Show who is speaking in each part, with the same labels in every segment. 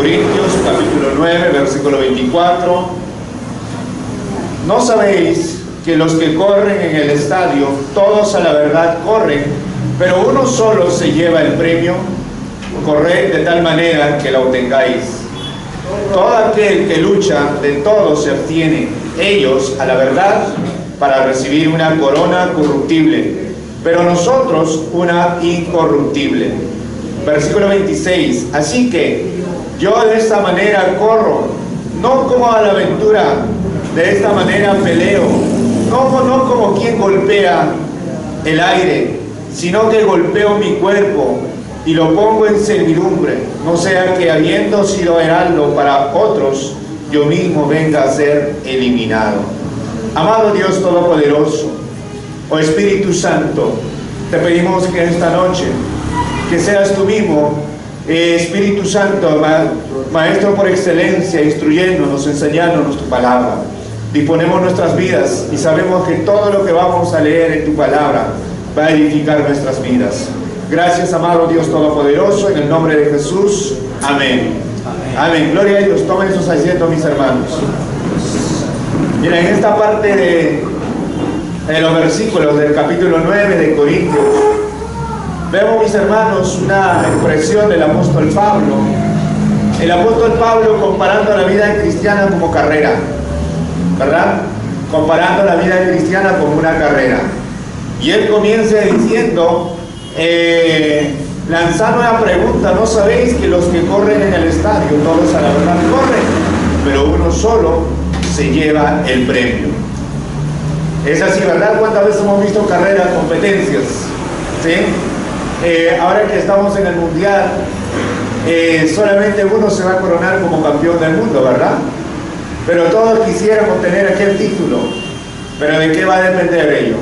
Speaker 1: Corintios, capítulo 9, versículo 24. ¿No sabéis que los que corren en el estadio, todos a la verdad corren, pero uno solo se lleva el premio? Corred de tal manera que la obtengáis. Todo aquel que lucha, de todo se abstiene, ellos a la verdad, para recibir una corona corruptible, pero nosotros una incorruptible. Versículo 26. Así que yo de esta manera corro, no como a la aventura, de esta manera peleo, no como quien golpea el aire, sino que golpeo mi cuerpo y lo pongo en servidumbre, no sea que habiendo sido heraldo para otros, yo mismo venga a ser eliminado. Amado Dios Todopoderoso, oh Espíritu Santo, te pedimos que esta noche, que seas tú mismo, Espíritu Santo, Maestro por excelencia, instruyéndonos, enseñándonos tu palabra. Disponemos nuestras vidas y sabemos que todo lo que vamos a leer en tu palabra va a edificar nuestras vidas. Gracias, amado Dios Todopoderoso, en el nombre de Jesús. Amén. Amén. Gloria a Dios. Tomen sus asientos, mis hermanos. Mira, en esta parte de los versículos del capítulo 9 de Corintios, vemos, mis hermanos, una expresión del apóstol Pablo. El apóstol Pablo comparando la vida cristiana como carrera, ¿verdad? Comparando la vida cristiana como una carrera. Y él comienza diciendo, lanzando una pregunta: ¿no sabéis que los que corren en el estadio, todos a la verdad corren, pero uno solo se lleva el premio? Es así, ¿verdad? ¿Cuántas veces hemos visto carreras, competencias? ¿Sí? Ahora que estamos en el mundial, solamente uno se va a coronar como campeón del mundo, ¿verdad? Pero todos quisiéramos tener aquel título. ¿Pero de qué va a depender ello?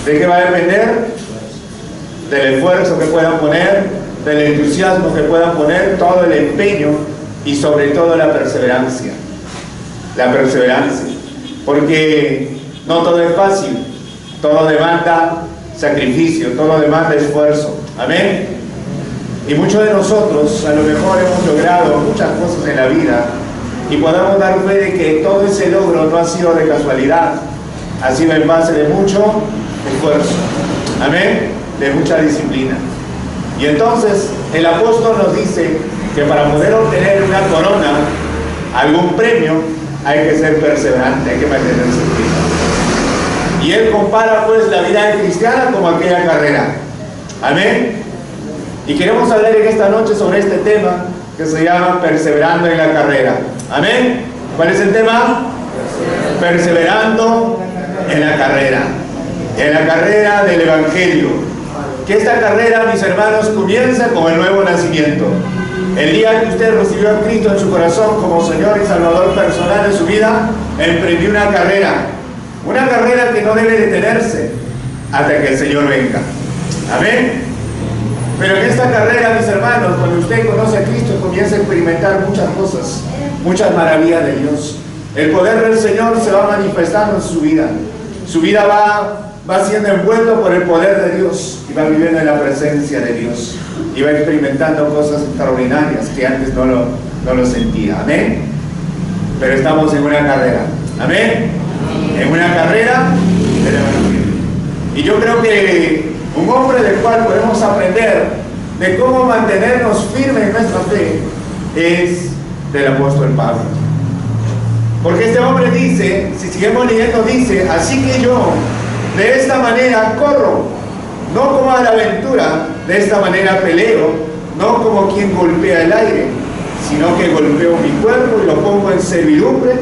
Speaker 1: ¿De qué va a depender? Del esfuerzo que puedan poner, del entusiasmo que puedan poner, todo el empeño y sobre todo la perseverancia. La perseverancia. Porque no todo es fácil, todo demanda sacrificio, todo demanda esfuerzo. Amén. Y muchos de nosotros a lo mejor hemos logrado muchas cosas en la vida y podemos dar fe de que todo ese logro no ha sido de casualidad, ha sido en base de mucho esfuerzo. Amén. De mucha disciplina. Y entonces el apóstol nos dice que para poder obtener una corona, algún premio, hay que ser perseverante, hay que mantenerse firme. Y él compara pues la vida cristiana como aquella carrera. Amén. Y queremos hablar en esta noche sobre este tema que se llama perseverando en la carrera. Amén. ¿Cuál es el tema? Perseverando en la carrera. En la carrera del Evangelio. Que esta carrera, mis hermanos, comienza con el nuevo nacimiento. El día que usted recibió a Cristo en su corazón como Señor y Salvador personal de su vida, emprendió una carrera. Una carrera que no debe detenerse hasta que el Señor venga. Amén. Pero en esta carrera, mis hermanos, cuando usted conoce a Cristo, comienza a experimentar muchas cosas, muchas maravillas de Dios. El poder del Señor se va manifestando en su vida. Su vida va siendo envuelto por el poder de Dios y va viviendo en la presencia de Dios y va experimentando cosas extraordinarias que antes no lo sentía. Amén. Pero estamos en una carrera. Amén. En una carrera del Evangelio. Y yo creo que un hombre del cual podemos aprender de cómo mantenernos firmes en nuestra fe es del apóstol Pablo. Porque este hombre dice, si seguimos leyendo, dice: así que yo de esta manera corro, no como a la aventura, de esta manera peleo, no como quien golpea el aire, sino que golpeo mi cuerpo y lo pongo en servidumbre,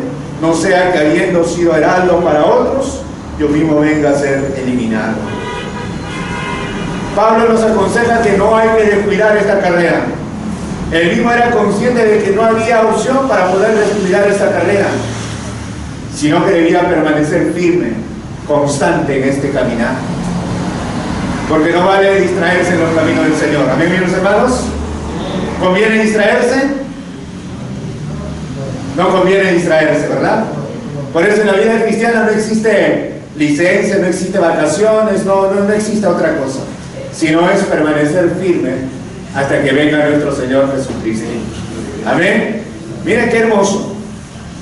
Speaker 1: no sea que habiendo sido heraldo para otros, yo mismo venga a ser eliminado. Pablo nos aconseja que no hay que descuidar esta carrera. Él mismo era consciente de que no había opción para poder descuidar esta carrera, sino que debía permanecer firme, constante en este caminar. Porque no vale distraerse en los caminos del Señor. ¿Amén, mis hermanos? ¿Conviene distraerse? No conviene distraerse, ¿verdad? Por eso en la vida cristiana no existe licencia, no existe vacaciones, no existe otra cosa, sino es permanecer firme hasta que venga nuestro Señor Jesucristo. Amén. Miren qué hermoso.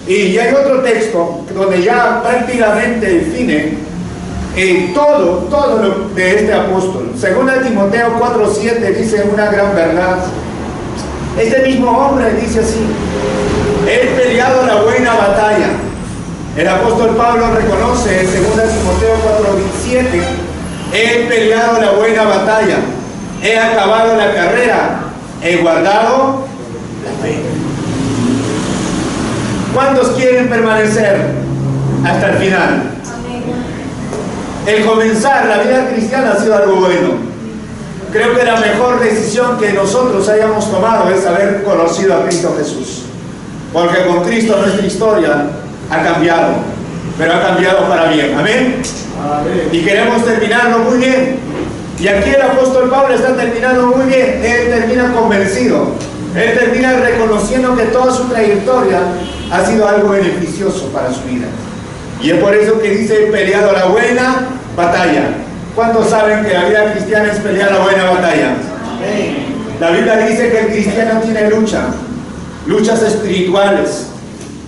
Speaker 1: Y hay otro texto donde ya prácticamente define todo lo de este apóstol. Según Timoteo 4:7 dice una gran verdad. Este mismo hombre dice así: he peleado la buena batalla. El apóstol Pablo reconoce en 2 Timoteo 4:7: he peleado la buena batalla, he acabado la carrera, he guardado la fe. ¿Cuántos quieren permanecer hasta el final? El comenzar la vida cristiana ha sido algo bueno. Creo que la mejor decisión que nosotros hayamos tomado es haber conocido a Cristo Jesús. Porque con Cristo nuestra historia ha cambiado, pero ha cambiado para bien. ¿Amén? Amén. Y queremos terminarlo muy bien. Y aquí el apóstol Pablo está terminando muy bien. Él termina convencido. Él termina reconociendo que toda su trayectoria ha sido algo beneficioso para su vida. Y es por eso que dice: he peleado la buena batalla. ¿Cuántos saben que la vida cristiana es pelear la buena batalla? Amén. La Biblia dice que el cristiano tiene luchas espirituales.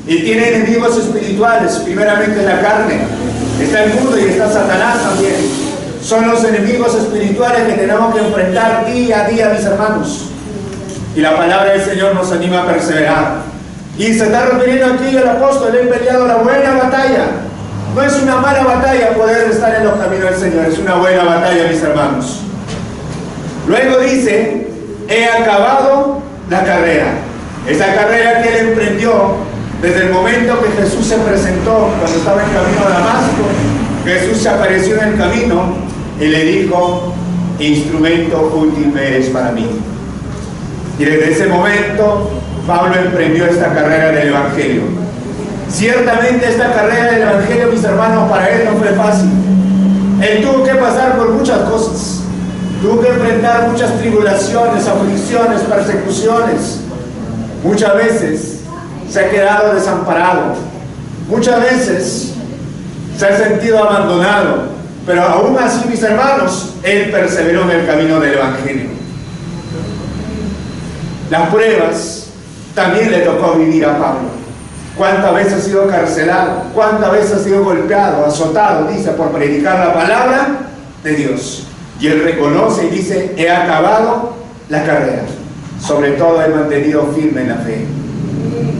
Speaker 1: Y tiene enemigos espirituales, primeramente en la carne. Está el mundo y está Satanás también. Son los enemigos espirituales que tenemos que enfrentar día a día, mis hermanos. Y la palabra del Señor nos anima a perseverar. Y se está refiriendo aquí al apóstol: he peleado la buena batalla. No es una mala batalla poder estar en los caminos del Señor, es una buena batalla, mis hermanos. Luego dice: he acabado la carrera. Esa carrera que él emprendió desde el momento que Jesús se presentó, cuando estaba en camino a Damasco. Jesús se apareció en el camino y le dijo: instrumento útil me eres para mí. Y desde ese momento Pablo emprendió esta carrera del Evangelio. Ciertamente esta carrera del Evangelio, mis hermanos, para él no fue fácil. Él tuvo que pasar por muchas cosas. Tuvo que enfrentar muchas tribulaciones, aflicciones, persecuciones. Muchas veces se ha quedado desamparado. Muchas veces se ha sentido abandonado. Pero aún así, mis hermanos, él perseveró en el camino del Evangelio. Las pruebas también le tocó vivir a Pablo. ¿Cuántas veces ha sido carcelado? ¿Cuántas veces ha sido golpeado, azotado, dice, por predicar la palabra de Dios? Y él reconoce y dice: he acabado la carrera. Sobre todo he mantenido firme en la fe.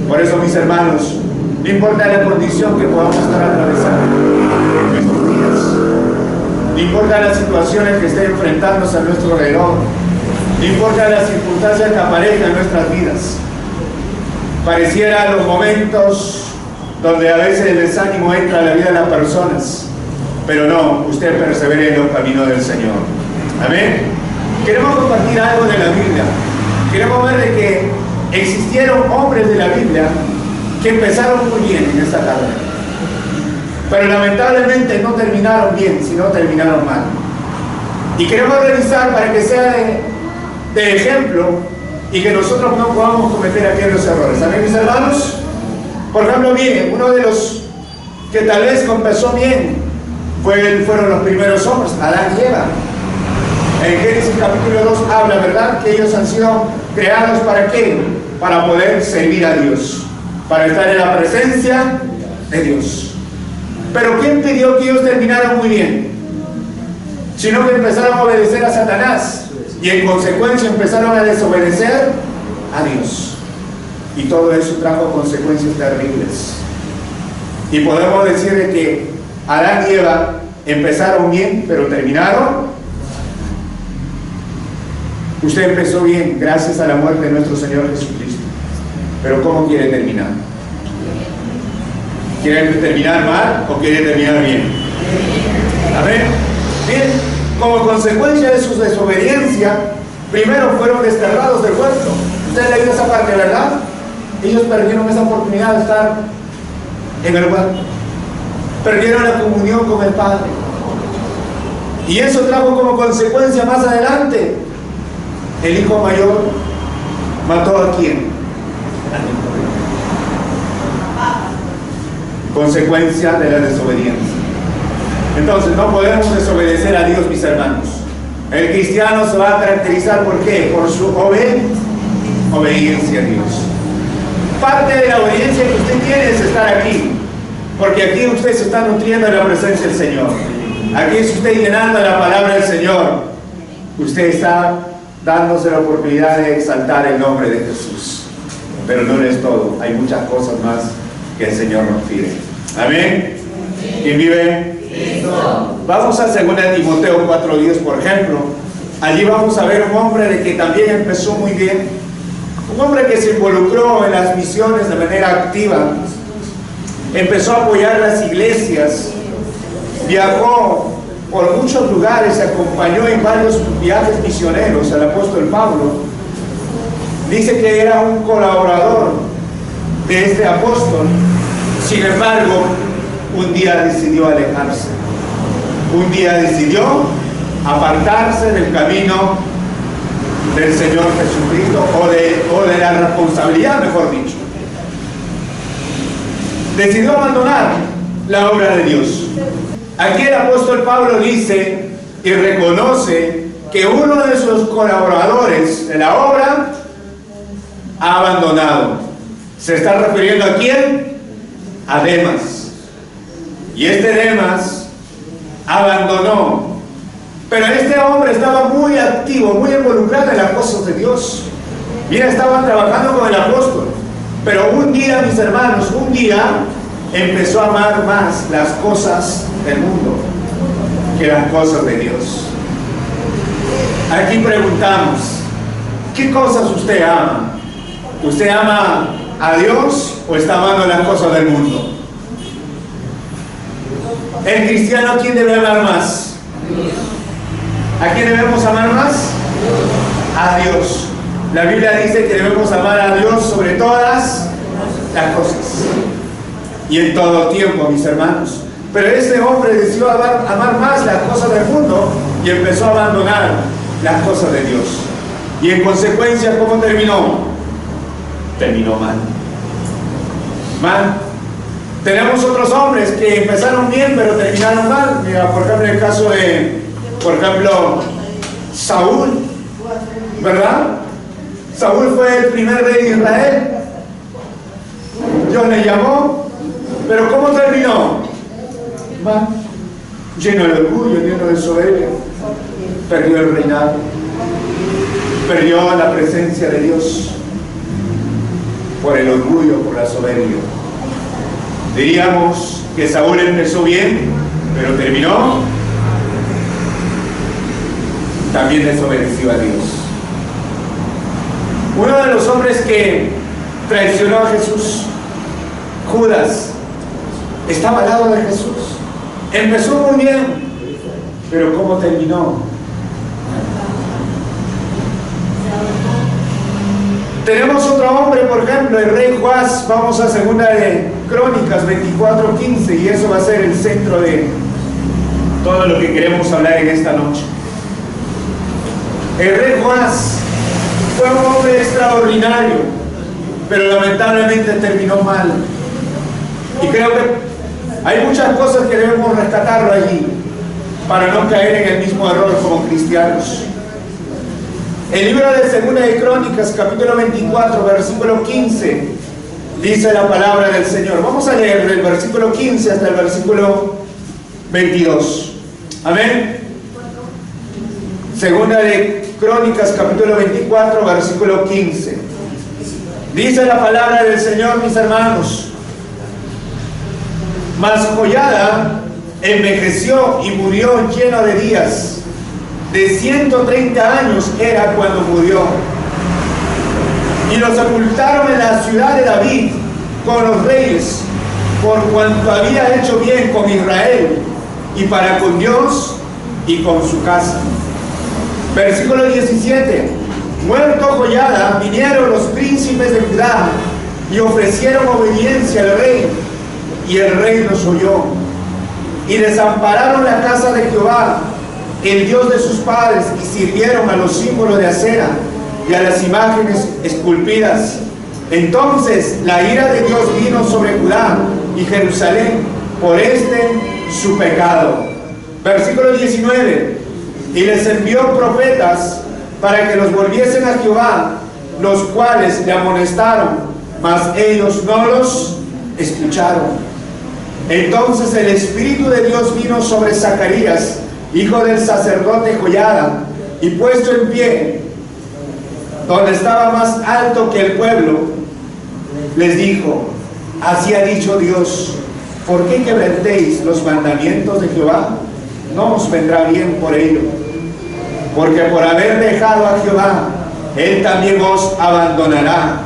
Speaker 1: Por eso, mis hermanos, no importa la condición que podamos estar atravesando en nuestros días, no importa las situaciones que estén enfrentándose a nuestro alrededor, no importa las circunstancias que aparezcan en nuestras vidas, pareciera los momentos donde a veces el desánimo entra en la vida de las personas, pero no, usted persevere en los caminos del Señor. Amén. Queremos compartir algo de la Biblia. Queremos ver de que existieron hombres de la Biblia que empezaron muy bien en esta carrera, pero lamentablemente no terminaron bien, sino terminaron mal. Y queremos revisar para que sea de ejemplo y que nosotros no podamos cometer aquellos errores. ¿Amén, mis hermanos? Por ejemplo, miren, uno de los que tal vez empezó bien fueron los primeros hombres, Adán y Eva. En Génesis capítulo 2 habla, ¿verdad?, que ellos han sido creados ¿para qué? Para poder servir a Dios, para estar en la presencia de Dios. Pero ¿quién pidió que ellos terminaran muy bien? Sino que empezaron a obedecer a Satanás y en consecuencia empezaron a desobedecer a Dios. Y todo eso trajo consecuencias terribles. Y podemos decir de que Adán y Eva empezaron bien, pero terminaron. Usted empezó bien gracias a la muerte de nuestro Señor Jesucristo. Pero ¿cómo quiere terminar? ¿Quiere terminar mal o quiere terminar bien? Amén. Bien, como consecuencia de su desobediencia, primero fueron desterrados del huerto. Usted ha leído esa parte, ¿verdad? Ellos perdieron esa oportunidad de estar en el huerto. Perdieron la comunión con el Padre. Y eso trajo como consecuencia más adelante: el hijo mayor mató a quién? Consecuencia de la desobediencia. Entonces no podemos desobedecer a Dios, mis hermanos. El cristiano se va a caracterizar ¿por qué? Por su obediencia a Dios. Parte de la obediencia que usted tiene es estar aquí, porque aquí usted se está nutriendo de la presencia del Señor. Aquí es usted llenando la palabra del Señor. Usted está dándose la oportunidad de exaltar el nombre de Jesús. Pero no es todo, hay muchas cosas más que el Señor nos pide. Amén. ¿Quién vive? Cristo. Vamos a 2 Timoteo 4:10, por ejemplo. Allí vamos a ver un hombre de que también empezó muy bien. Un hombre que se involucró en las misiones de manera activa. Empezó a apoyar las iglesias. Viajó por muchos lugares, se acompañó en varios viajes misioneros al apóstol Pablo. Dice que era un colaborador de este apóstol. Sin embargo, un día decidió alejarse. Un día decidió apartarse del camino del Señor Jesucristo, o de la responsabilidad, mejor dicho. Decidió abandonar la obra de Dios. Aquí el apóstol Pablo dice y reconoce que uno de sus colaboradores de la obra ha abandonado. ¿Se está refiriendo a quién? A Demas. Y este Demas abandonó. Pero este hombre estaba muy activo, muy involucrado en las cosas de Dios. Mira, estaban trabajando con el apóstol. Pero un día, mis hermanos, un día empezó a amar más las cosas del mundo que las cosas de Dios. Aquí preguntamos, ¿qué cosas usted ama? ¿Usted ama a Dios o está amando las cosas del mundo? El cristiano, ¿quién debe amar más? ¿A quién debemos amar más? A Dios. La Biblia dice que debemos amar a Dios sobre todas las cosas y en todo tiempo, mis hermanos. Pero este hombre decidió amar más las cosas del mundo y empezó a abandonar las cosas de Dios. Y en consecuencia, ¿cómo terminó? Terminó mal. Mal. Tenemos otros hombres que empezaron bien pero terminaron mal. Mira, por ejemplo, el caso de, Saúl, ¿verdad? Saúl fue el primer rey de Israel. Dios le llamó, pero ¿cómo terminó? Mal. Lleno de orgullo, lleno de soberbia. Perdió el reinado. Perdió la presencia de Dios por el orgullo, por la soberbia. Diríamos que Saúl empezó bien, pero terminó también desobedeció a Dios. Uno de los hombres que traicionó a Jesús, Judas, estaba al lado de Jesús. Empezó muy bien, pero ¿cómo terminó? Tenemos otro hombre, por ejemplo, el rey Joás. Vamos a 2 de Crónicas 24:15, y eso va a ser el centro de todo lo que queremos hablar en esta noche. El rey Joás fue un hombre extraordinario, pero lamentablemente terminó mal. Y creo que hay muchas cosas que debemos rescatarlo allí para no caer en el mismo error como cristianos. El libro de 2 de Crónicas, capítulo 24, versículo 15, dice la palabra del Señor. Vamos a leer del versículo 15 hasta el versículo 22. Amén. 2 de Crónicas, capítulo 24, versículo 15. Dice la palabra del Señor, mis hermanos: Mas Joiada envejeció y murió lleno de días. De 130 años era cuando murió. Y lo sepultaron en la ciudad de David con los reyes, por cuanto había hecho bien con Israel y para con Dios y con su casa. Versículo 17. Muerto Joiada, vinieron los príncipes de Judá y ofrecieron obediencia al rey, y el rey los oyó. Y desampararon la casa de Jehová, el Dios de sus padres, y sirvieron a los símbolos de acera y a las imágenes esculpidas. Entonces la ira de Dios vino sobre Judá y Jerusalén por su pecado. Versículo 19. y les envió profetas para que los volviesen a Jehová, los cuales le amonestaron, mas ellos no los escucharon. Entonces el Espíritu de Dios vino sobre Zacarías, hijo del sacerdote Joiada, y puesto en pie, donde estaba más alto que el pueblo, les dijo: así ha dicho Dios, ¿por qué quebrantéis los mandamientos de Jehová? No os vendrá bien por ello, porque por haber dejado a Jehová, Él también os abandonará.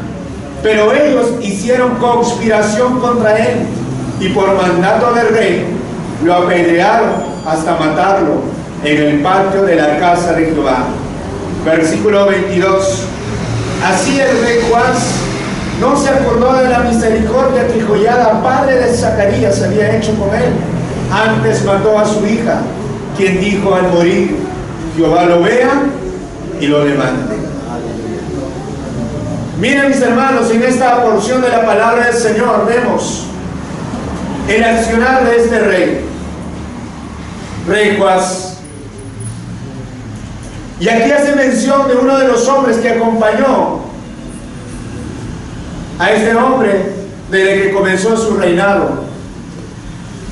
Speaker 1: Pero ellos hicieron conspiración contra Él, y por mandato del rey, lo apedrearon hasta matarlo en el patio de la casa de Jehová. Versículo 22. Así el rey Joás no se acordó de la misericordia que Joiada, padre de Zacarías, había hecho con él. Antes mató a su hija, quien dijo al morir: Jehová lo vea y lo levante. Miren, mis hermanos, en esta porción de la palabra del Señor vemos el accionar de este rey Joás. Y aquí hace mención de uno de los hombres que acompañó a este hombre desde que comenzó su reinado: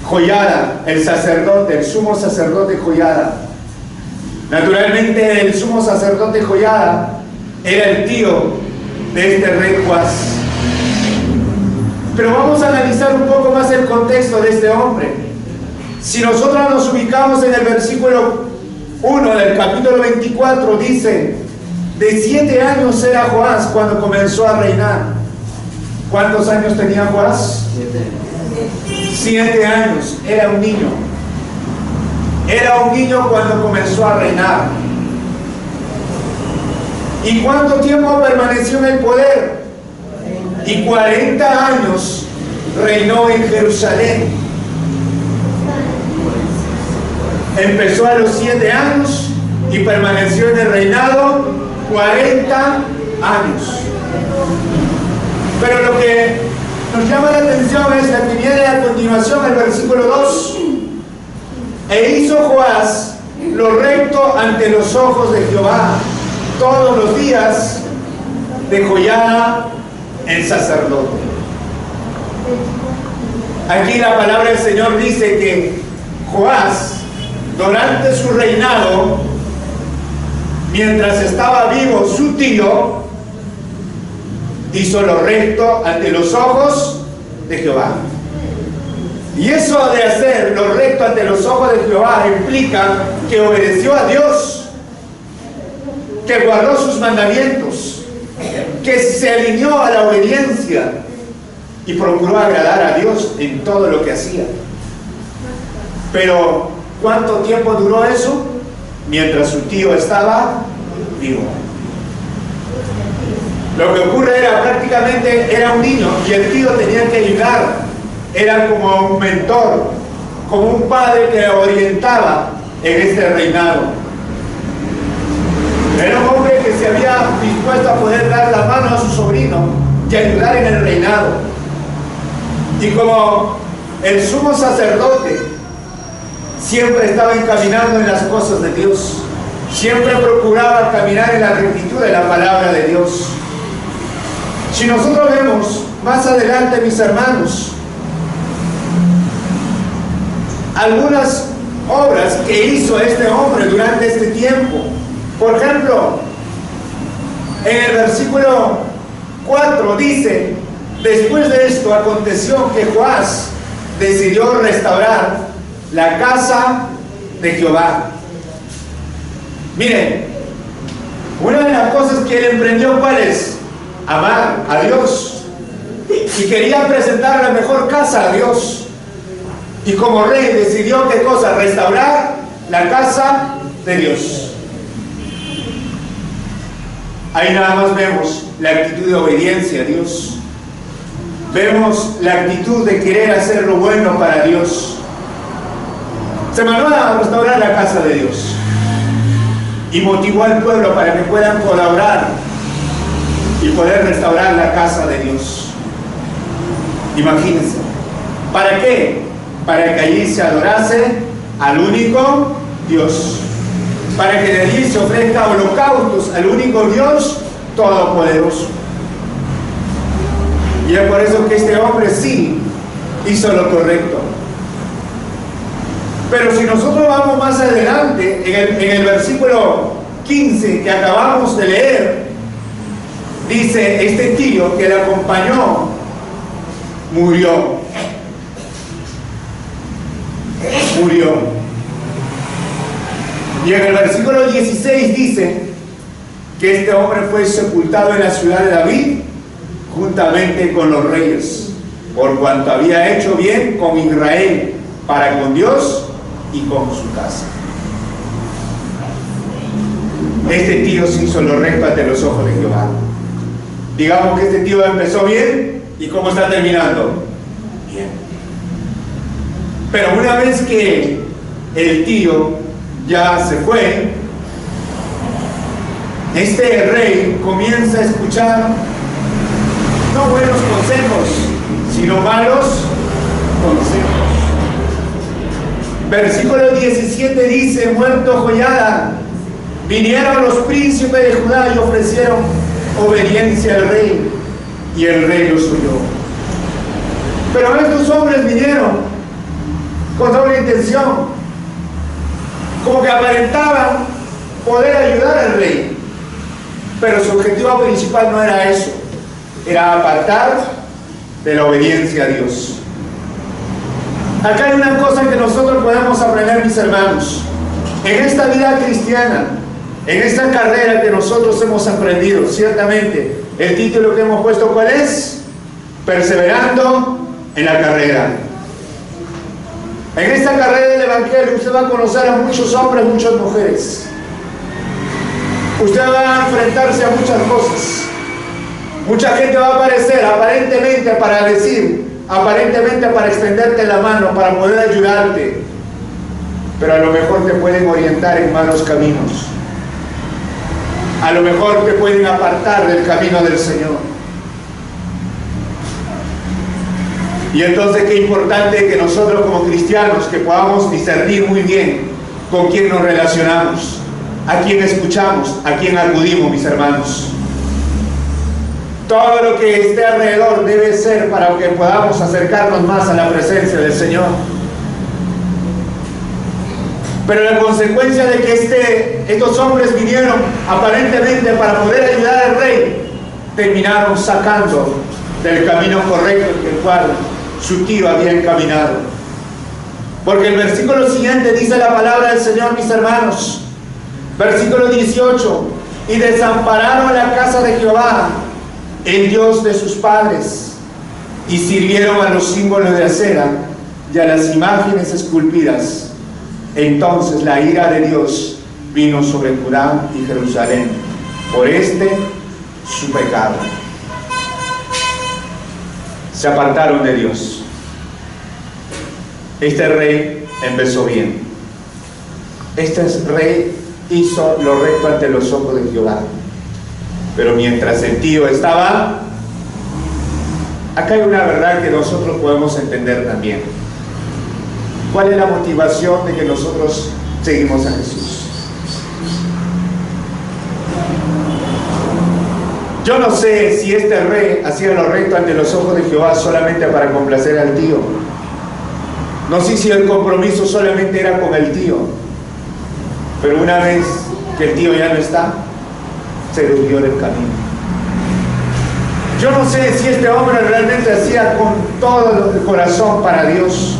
Speaker 1: Joiada, el sacerdote, el sumo sacerdote Joiada. Naturalmente, el sumo sacerdote Joiada era el tío de este rey Joás. Pero vamos a analizar un poco más el contexto de este hombre. Si nosotros nos ubicamos en el versículo 1 del capítulo 24, dice: de 7 años era Joás cuando comenzó a reinar. ¿Cuántos años tenía Joás? 7 años. Era un niño. Era un niño cuando comenzó a reinar. ¿Y cuánto tiempo permaneció en el poder? Y 40 años reinó en Jerusalén. Empezó a los 7 años y permaneció en el reinado 40 años. Pero lo que nos llama la atención es la que viene a continuación, el versículo 2. E hizo Joás lo recto ante los ojos de Jehová todos los días de Joiada el sacerdote. Aquí la palabra del Señor dice que Joás, durante su reinado, mientras estaba vivo su tío, hizo lo recto ante los ojos de Jehová. Y eso de hacer lo recto ante los ojos de Jehová implica que obedeció a Dios, que guardó sus mandamientos, que se alineó a la obediencia y procuró agradar a Dios en todo lo que hacía. Pero ¿cuánto tiempo duró eso? Mientras su tío estaba vivo. Lo que ocurre era prácticamente, era un niño y el tío tenía que ayudar. Era como un mentor, como un padre que orientaba en este reinado. Era un hombre que se había dispuesto a poder dar la mano a su sobrino y ayudar en el reinado. Y como el sumo sacerdote siempre estaba encaminando en las cosas de Dios, siempre procuraba caminar en la rectitud de la palabra de Dios. Si nosotros vemos más adelante, mis hermanos, algunas obras que hizo este hombre durante este tiempo. Por ejemplo, en el versículo 4 dice: después de esto aconteció que Joás decidió restaurar la casa de Jehová. Miren, una de las cosas que él emprendió, ¿cuál es? Amar a Dios. Y quería presentar la mejor casa a Dios. Y como rey decidió, ¿qué cosa? Restaurar la casa de Dios. Ahí nada más vemos la actitud de obediencia a Dios. Vemos la actitud de querer hacer lo bueno para Dios. Se mandó a restaurar la casa de Dios y motivó al pueblo para que puedan colaborar y poder restaurar la casa de Dios. Imagínense. ¿Para qué? Para que allí se adorase al único Dios. para que de allí se ofrezca holocaustos al único Dios todopoderoso. Y es por eso que este hombre sí hizo lo correcto. Pero si nosotros vamos más adelante, en el versículo 15 que acabamos de leer, dice: este tío que le acompañó murió. Y en el versículo 16 dice que este hombre fue sepultado en la ciudad de David juntamente con los reyes, por cuanto había hecho bien con Israel, para con Dios y con su casa. Este tío se hizo lo recto ante los ojos de Jehová. Digamos que este tío empezó bien, ¿y cómo está terminando? Bien. Pero una vez que el tío ya se fue, este rey comienza a escuchar no buenos consejos, sino malos consejos. Versículo 17 dice: muerto Joiada, vinieron los príncipes de Judá y ofrecieron obediencia al rey, y el rey los oyó. Pero estos hombres vinieron con doble intención, como que aparentaban poder ayudar al rey, pero su objetivo principal no era eso, era apartar de la obediencia a Dios. Acá hay una cosa que nosotros podemos aprender, mis hermanos, en esta vida cristiana, en esta carrera que nosotros hemos aprendido. Ciertamente el título que hemos puesto, ¿cuál es? Perseverando en la carrera. En esta carrera del Evangelio usted va a conocer a muchos hombres, muchas mujeres. Usted va a enfrentarse a muchas cosas. Mucha gente va a aparecer aparentemente para decir, aparentemente para extenderte la mano, para poder ayudarte, pero a lo mejor te pueden orientar en malos caminos. A lo mejor te pueden apartar del camino del Señor. Y entonces qué importante que nosotros como cristianos que podamos discernir muy bien con quién nos relacionamos, a quién escuchamos, a quién acudimos, mis hermanos. Todo lo que esté alrededor debe ser para que podamos acercarnos más a la presencia del Señor. Pero la consecuencia de que estos hombres vinieron aparentemente para poder ayudar al rey, terminaron sacando del camino correcto en el cual su tío había encaminado. Porque el versículo siguiente dice la palabra del Señor, mis hermanos. Versículo 18: y desampararon la casa de Jehová, el Dios de sus padres, y sirvieron a los símbolos de acera y a las imágenes esculpidas. Entonces la ira de Dios vino sobre Judá y Jerusalén por su pecado. Se apartaron de Dios. Este rey empezó bien. Este rey hizo lo recto ante los ojos de Jehová. Pero mientras el tío estaba, acá hay una verdad que nosotros podemos entender también. ¿Cuál es la motivación de que nosotros seguimos a Jesús? Yo no sé si este rey hacía lo recto ante los ojos de Jehová solamente para complacer al tío. No sé si el compromiso solamente era con el tío. Pero una vez que el tío ya no está, se desvió del camino. Yo no sé si este hombre realmente hacía con todo el corazón para Dios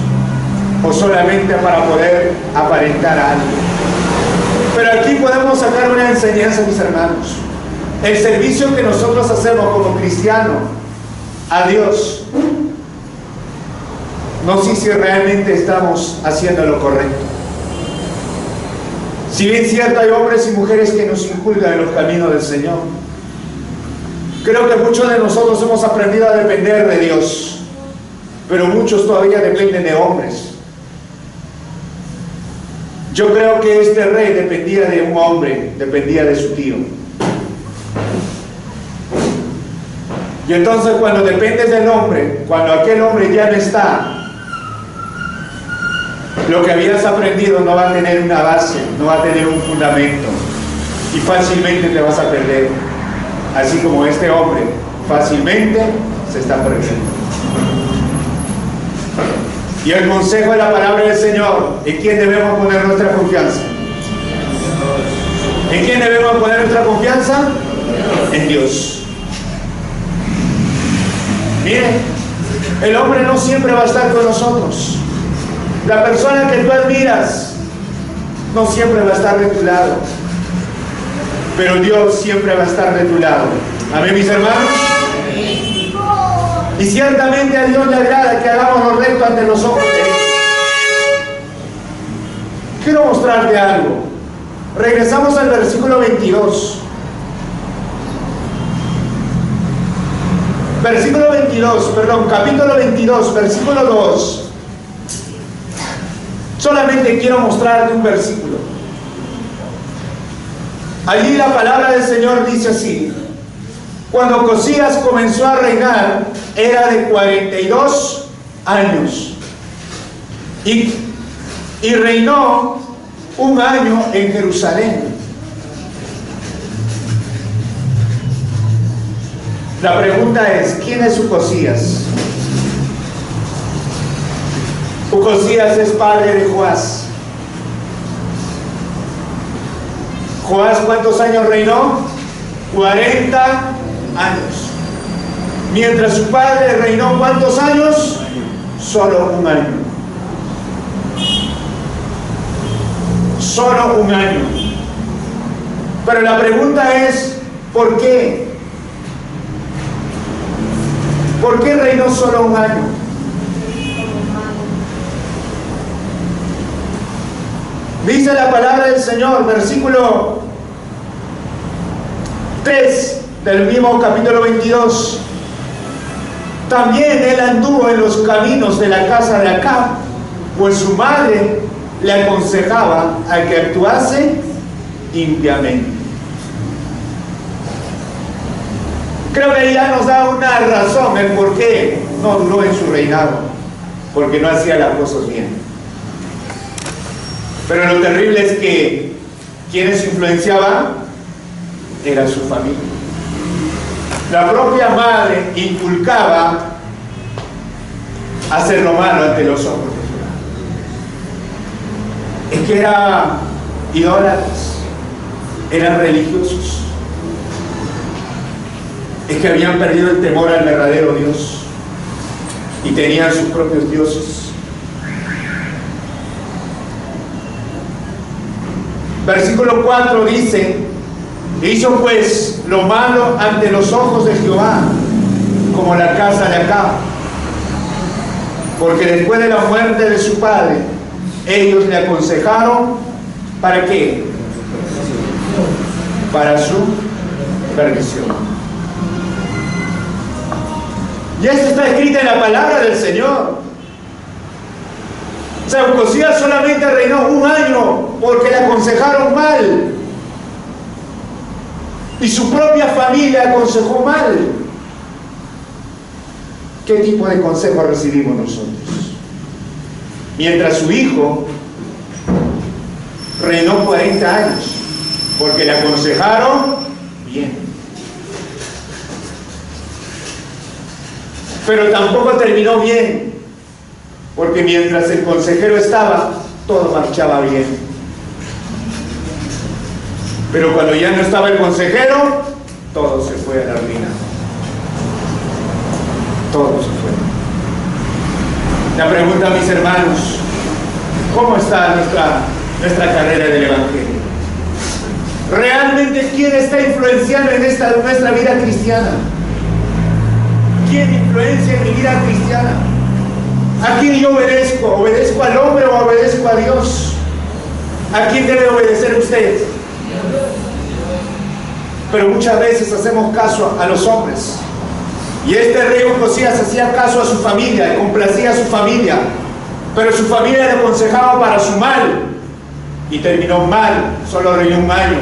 Speaker 1: o solamente para poder aparentar a alguien. Pero aquí podemos sacar una enseñanza, mis hermanos. El servicio que nosotros hacemos como cristianos a Dios, no sé si realmente estamos haciendo lo correcto. Si bien es cierto, hay hombres y mujeres que nos inculcan en los caminos del Señor, creo que muchos de nosotros hemos aprendido a depender de Dios, pero muchos todavía dependen de hombres. Yo creo que este rey dependía de un hombre, dependía de su tío. Y entonces cuando dependes del hombre, cuando aquel hombre ya no está, Lo que habías aprendido no va a tener una base, no va a tener un fundamento, y fácilmente te vas a perder, así como este hombre fácilmente se está perdiendo. Y el consejo de la palabra del Señor: ¿en quién debemos poner nuestra confianza? ¿En quién debemos poner nuestra confianza? En Dios. Mire, el hombre no siempre va a estar con nosotros. La persona que tú admiras no siempre va a estar de tu lado, pero Dios siempre va a estar de tu lado. Amén, mis hermanos. Y ciertamente a Dios le agrada que hagamos lo recto ante los ojos de Él. Quiero mostrarte algo. Regresamos al versículo 22. Versículo 22, perdón, capítulo 22, versículo 2. Solamente quiero mostrarte un versículo. Allí la palabra del Señor dice así: cuando Ocosías comenzó a reinar, era de 42 años. Y reinó un año en Jerusalén. La pregunta es: ¿quién es Ocosías? Ocosías es padre de Joás. Joás, ¿cuántos años reinó? 40 años. Mientras su padre reinó, ¿cuántos años? Solo un año. Solo un año. Pero la pregunta es: ¿por qué? ¿Por qué reinó solo un año? Dice la palabra del Señor, versículo 3 del mismo capítulo 22. También él anduvo en los caminos de la casa de Acab, pues su madre le aconsejaba a que actuase limpiamente. Creo que ya nos da una razón el por qué no duró en su reinado, porque no hacía las cosas bien. Pero lo terrible es que quienes influenciaban era su familia. La propia madre inculcaba hacer lo malo ante los ojos de Jehová. Es que eran idólatras, eran religiosos. Es que habían perdido el temor al verdadero Dios y tenían sus propios dioses. Versículo 4 dice: hizo pues lo malo ante los ojos de Jehová, como la casa de Acab, porque después de la muerte de su padre, ellos le aconsejaron, ¿para qué? Para su perdición. Y esto está escrito en la palabra del Señor. O sea, Ocosías solamente reinó un año porque le aconsejaron mal. Y su propia familia aconsejó mal. ¿Qué tipo de consejo recibimos nosotros? Mientras su hijo reinó 40 años porque le aconsejaron bien. Pero tampoco terminó bien, porque mientras el consejero estaba, todo marchaba bien. Pero cuando ya no estaba el consejero, todo se fue a la ruina. Todo se fue. La pregunta, mis hermanos: ¿cómo está nuestra carrera del Evangelio? ¿Realmente quién está influenciando en nuestra vida cristiana? ¿Quién influencia en mi vida cristiana? ¿A quién yo obedezco? ¿Obedezco al hombre o obedezco a Dios? ¿A quién debe obedecer usted? Pero muchas veces hacemos caso a los hombres. Y este rey Ocosías hacía caso a su familia, le complacía a su familia, pero su familia le aconsejaba para su mal y terminó mal, solo reinó un año.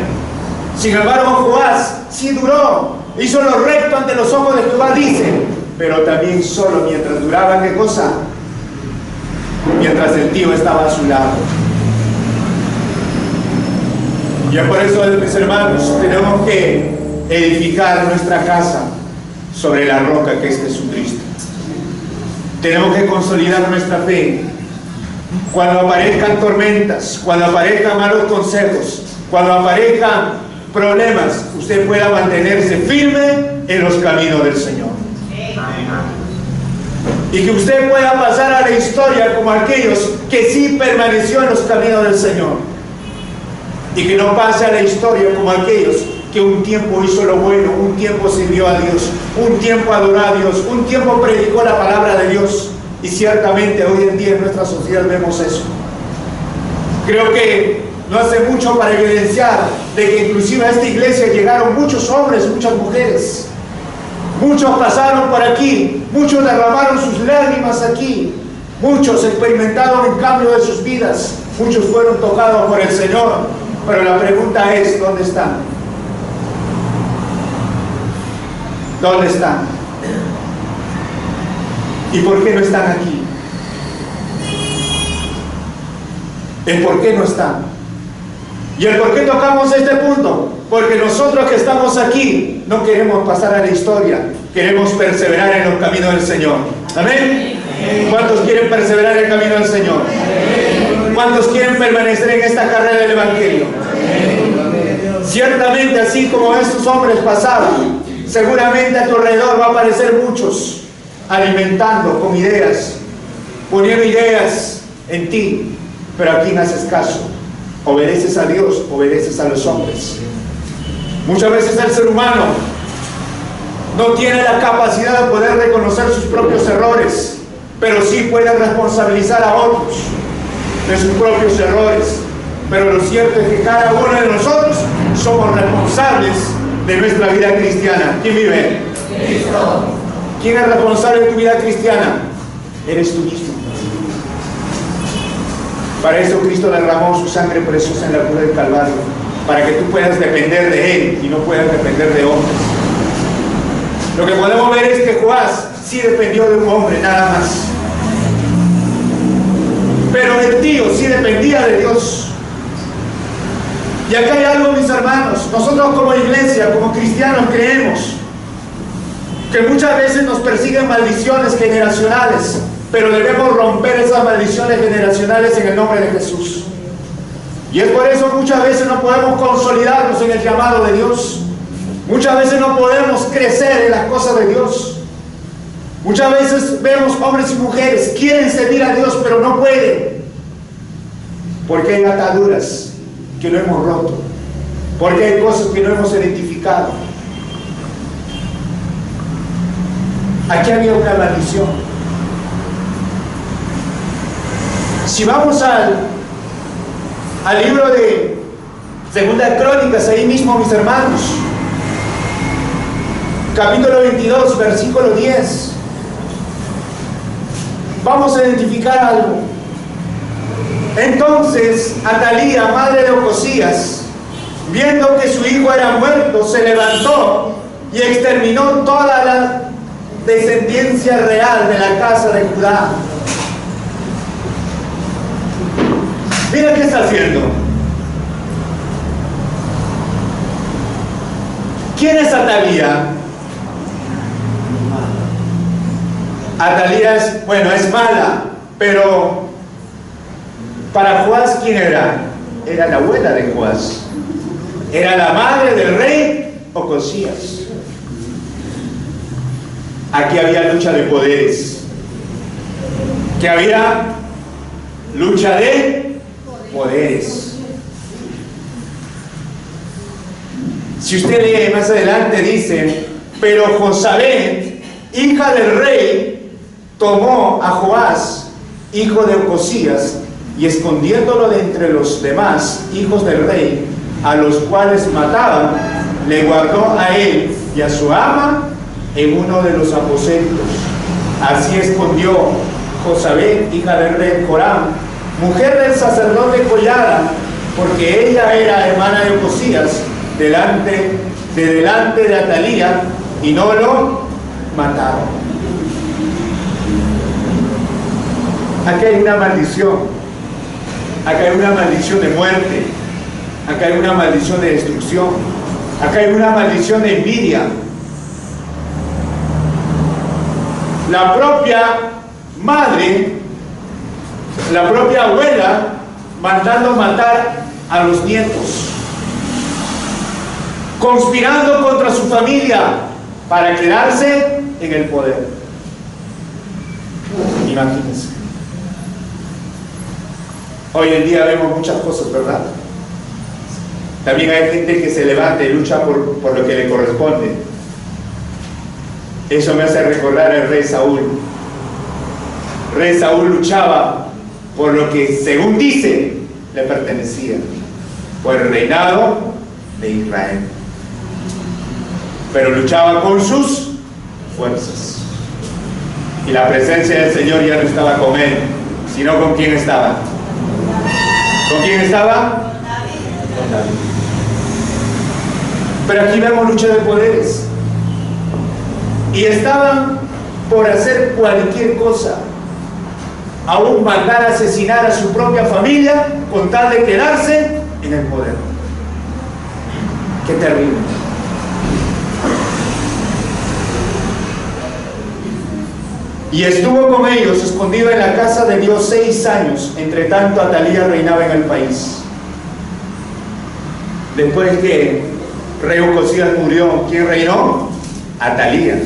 Speaker 1: Sin embargo, Joás sí duró, hizo lo recto ante los ojos de Jehová, dice, pero también solo mientras duraba, ¿qué cosa? mientras el tío estaba a su lado. Y por eso, mis hermanos, tenemos que edificar nuestra casa sobre la roca que es Jesucristo. Tenemos que consolidar nuestra fe. Cuando aparezcan tormentas, cuando aparezcan malos consejos, cuando aparezcan problemas, usted pueda mantenerse firme en los caminos del Señor. Y que usted pueda pasar a la historia como aquellos que sí permaneció en los caminos del Señor. Y que no pase a la historia como aquellos que un tiempo hizo lo bueno, un tiempo sirvió a Dios, un tiempo adoró a Dios, un tiempo predicó la palabra de Dios. Y ciertamente hoy en día en nuestra sociedad vemos eso. Creo que no hace mucho para evidenciar de que inclusive a esta iglesia llegaron muchos hombres, muchas mujeres. Muchos pasaron por aquí, muchos derramaron sus lágrimas aquí, muchos experimentaron el cambio de sus vidas, muchos fueron tocados por el Señor. Pero la pregunta es, ¿dónde están? ¿Dónde están? ¿Y por qué no están aquí? ¿El por qué no están? ¿Y el por qué tocamos este punto? Porque nosotros que estamos aquí no queremos pasar a la historia, queremos perseverar en los caminos del Señor. ¿Amén? ¿Cuántos quieren perseverar en el camino del Señor? ¿Cuántos quieren permanecer en esta carrera del Evangelio? Ciertamente, así como estos hombres pasaban, seguramente a tu alrededor va a aparecer muchos alimentando con ideas, poniendo ideas en ti, pero a quién haces caso. Obedeces a Dios, obedeces a los hombres. Muchas veces el ser humano no tiene la capacidad de poder reconocer sus propios errores, pero sí puede responsabilizar a otros de sus propios errores. Pero lo cierto es que cada uno de nosotros somos responsables de nuestra vida cristiana. ¿Quién vive? Cristo. ¿Quién es responsable de tu vida cristiana? Eres tú mismo. Para eso Cristo derramó su sangre preciosa en la cruz del Calvario, para que tú puedas depender de Él y no puedas depender de hombres. Lo que podemos ver es que Joás sí dependió de un hombre, nada más. Pero el tío sí dependía de Dios. Y acá hay algo, mis hermanos. Nosotros como iglesia, como cristianos, creemos que muchas veces nos persiguen maldiciones generacionales, pero debemos romper esas maldiciones generacionales en el nombre de Jesús. Y es por eso muchas veces no podemos consolidarnos en el llamado de Dios. Muchas veces no podemos crecer en las cosas de Dios. Muchas veces vemos hombres y mujeres, quieren servir a Dios, pero no pueden. Porque hay ataduras que no hemos roto. Porque hay cosas que no hemos identificado. Aquí había una maldición. Si vamos al libro de Segunda Crónicas, ahí mismo, mis hermanos, capítulo 22, versículo 10, vamos a identificar algo. Entonces Atalía, madre de Ocosías, viendo que su hijo era muerto, se levantó y exterminó toda la descendencia real de la casa de Judá. Mira qué está haciendo. ¿Quién es Atalía? Atalía es, bueno, es mala, pero para Joás, ¿quién era? Era la abuela de Joás. Era la madre del rey Ocosías. Aquí había lucha de poderes. Que había lucha de poderes. Si usted lee más adelante, dice: pero Josabet, hija del rey, tomó a Joás, hijo de Ocosías, y escondiéndolo de entre los demás hijos del rey, a los cuales mataban, le guardó a él y a su ama en uno de los aposentos. Así escondió Josabet, hija del rey Joram, mujer del sacerdote Joiada, porque ella era hermana de Ocosías, delante de Atalía, y no lo mataron. Aquí hay una maldición. Acá hay una maldición de muerte. Acá hay una maldición de destrucción. Acá hay una maldición de envidia. La propia madre, la propia abuela, mandando matar a los nietos, conspirando contra su familia para quedarse en el poder. Imagínense. Hoy en día vemos muchas cosas, ¿verdad? También hay gente que se levanta y lucha por lo que le corresponde. Eso me hace recordar al rey Saúl. El rey Saúl luchaba por lo que, según dice, le pertenecía, por el reinado de Israel. Pero luchaba con sus fuerzas. Y la presencia del Señor ya no estaba con él, sino con quién estaba. ¿Con quién estaba? Con David. Pero aquí vemos lucha de poderes. Y estaban por hacer cualquier cosa, aún mandar a asesinar a su propia familia con tal de quedarse en el poder. ¡Qué terrible! Y estuvo con ellos escondido en la casa de Dios 6 años. Entre tanto, Atalía reinaba en el país. Después que rey Ocosías murió, ¿quién reinó? Atalía.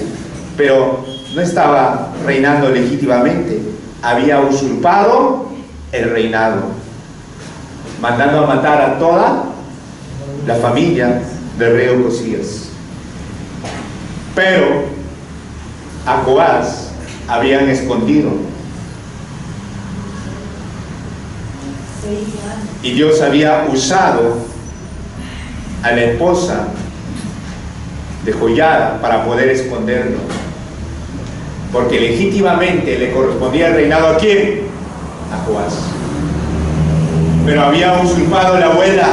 Speaker 1: Pero no estaba reinando legítimamente. Había usurpado el reinado, mandando a matar a toda la familia del rey Ocosías. Pero a Joás habían escondido. Y Dios había usado a la esposa de Joiada para poder esconderlo. Porque legítimamente le correspondía el reinado ¿a quién? A Joás. Pero había usurpado la abuela.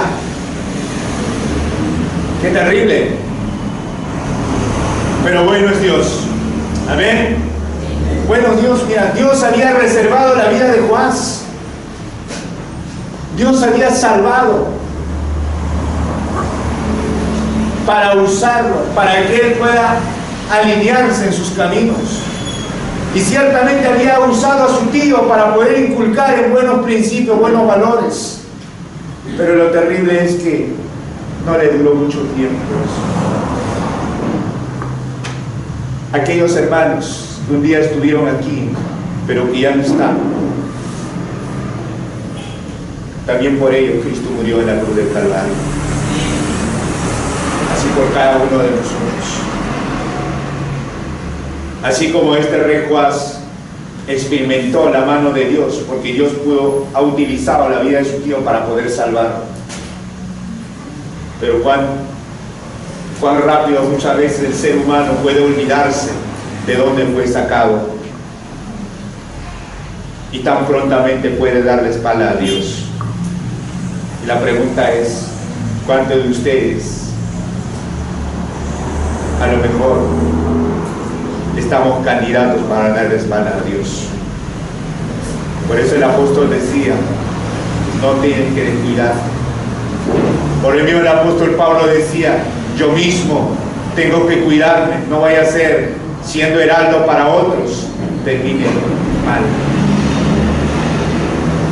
Speaker 1: ¡Qué terrible! Pero bueno es Dios. Amén. Bueno, Dios, mira, Dios había reservado la vida de Joás. Dios había salvado para usarlo, para que él pueda alinearse en sus caminos. Y ciertamente había usado a su tío para poder inculcar en buenos principios, buenos valores. Pero lo terrible es que no le duró mucho tiempo eso. Aquellos hermanos que un día estuvieron aquí, pero que ya no están, también por ellos Cristo murió en la cruz del Calvario. Así por cada uno de nosotros. Así como este rey Joás experimentó la mano de Dios, porque Dios ha utilizado la vida de su tío para poder salvarlo. Pero cuán rápido muchas veces el ser humano puede olvidarse de dónde fue sacado, y tan prontamente puede dar la espalda a Dios. Y la pregunta es, ¿cuántos de ustedes a lo mejor estamos candidatos para dar la espalda a Dios? Por eso el apóstol decía, no tienen que descuidar. Por el mismo el apóstol Pablo decía, yo mismo tengo que cuidarme, no vaya a ser, siendo heraldo para otros, termine mal.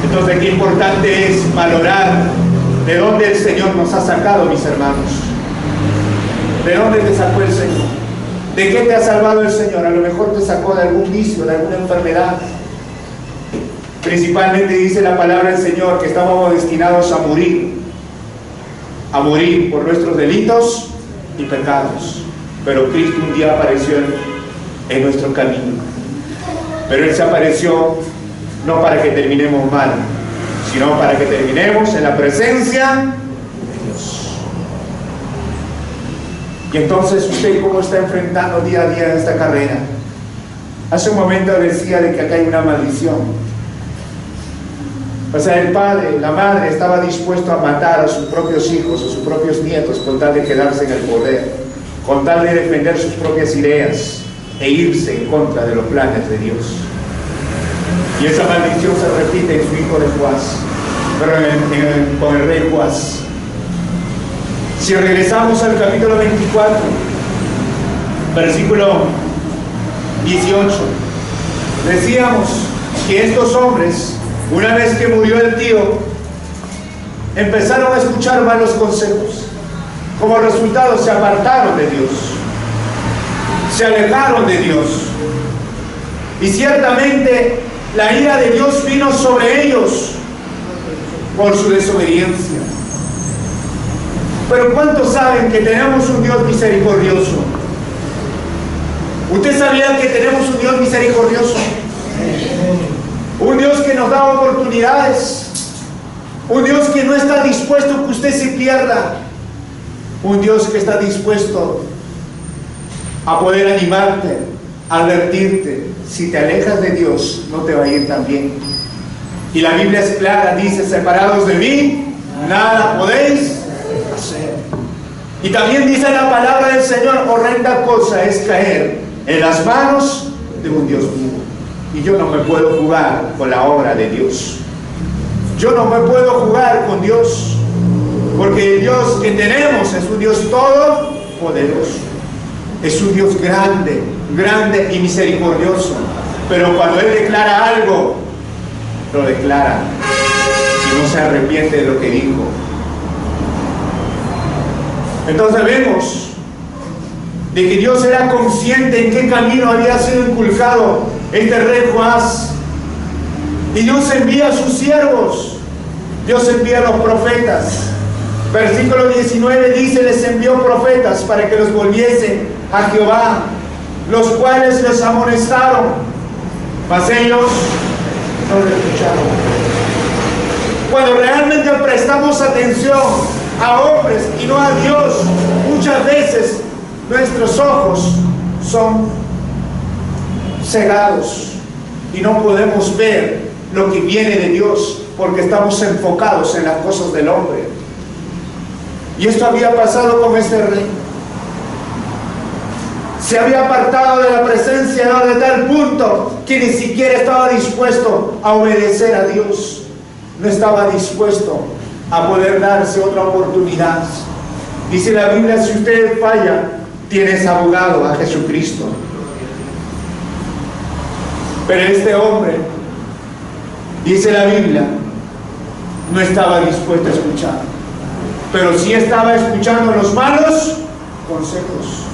Speaker 1: Entonces, qué importante es valorar de dónde el Señor nos ha sacado, mis hermanos. ¿De dónde te sacó el Señor? ¿De qué te ha salvado el Señor? A lo mejor te sacó de algún vicio, de alguna enfermedad. Principalmente dice la palabra del Señor que estábamos destinados a morir por nuestros delitos y pecados. Pero Cristo un día apareció en nuestro camino. Pero Él se apareció no para que terminemos mal, sino para que terminemos en la presencia de Dios. Y entonces, ¿usted cómo está enfrentando día a día esta carrera? Hace un momento decía de que acá hay una maldición. O sea, el padre, la madre estaba dispuesto a matar a sus propios hijos, a sus propios nietos, con tal de quedarse en el poder, con tal de defender sus propias ideas e irse en contra de los planes de Dios. Y esa maldición se repite en su hijo de Joás, pero con el rey Joás. Si regresamos al capítulo 24, versículo 18, decíamos que estos hombres, una vez que murió el tío, empezaron a escuchar malos consejos. Como resultado se apartaron de Dios, se alejaron de Dios, y ciertamente la ira de Dios vino sobre ellos por su desobediencia. Pero ¿cuántos saben que tenemos un Dios misericordioso? ¿Usted sabía que tenemos un Dios misericordioso? Un Dios que nos da oportunidades, un Dios que no está dispuesto a que usted se pierda, un Dios que está dispuesto a poder animarte, a advertirte. Si te alejas de Dios, no te va a ir tan bien. Y la Biblia es clara, dice: separados de mí, nada podéis hacer. Y también dice la palabra del Señor: horrenda cosa es caer en las manos de un Dios vivo. Y yo no me puedo jugar con la obra de Dios. Yo no me puedo jugar con Dios, porque el Dios que tenemos es un Dios todopoderoso. Es un Dios grande, grande y misericordioso. Pero cuando Él declara algo, lo declara y no se arrepiente de lo que dijo. Entonces vemos de que Dios era consciente en qué camino había sido inculcado este rey Joás. Y Dios envía a sus siervos, Dios envía a los profetas. Versículo 19 dice: les envió profetas para que los volviesen a Jehová, los cuales les amonestaron, mas ellos no lo escucharon. Cuando realmente prestamos atención a hombres y no a Dios, muchas veces nuestros ojos son cegados y no podemos ver lo que viene de Dios, porque estamos enfocados en las cosas del hombre. Y esto había pasado con este rey. Se había apartado de la presencia de Dios de tal punto que ni siquiera estaba dispuesto a obedecer a Dios. No estaba dispuesto a poder darse otra oportunidad. Dice la Biblia: si usted falla, tienes abogado a Jesucristo. Pero este hombre, dice la Biblia, no estaba dispuesto a escuchar, pero sí estaba escuchando los malos consejos.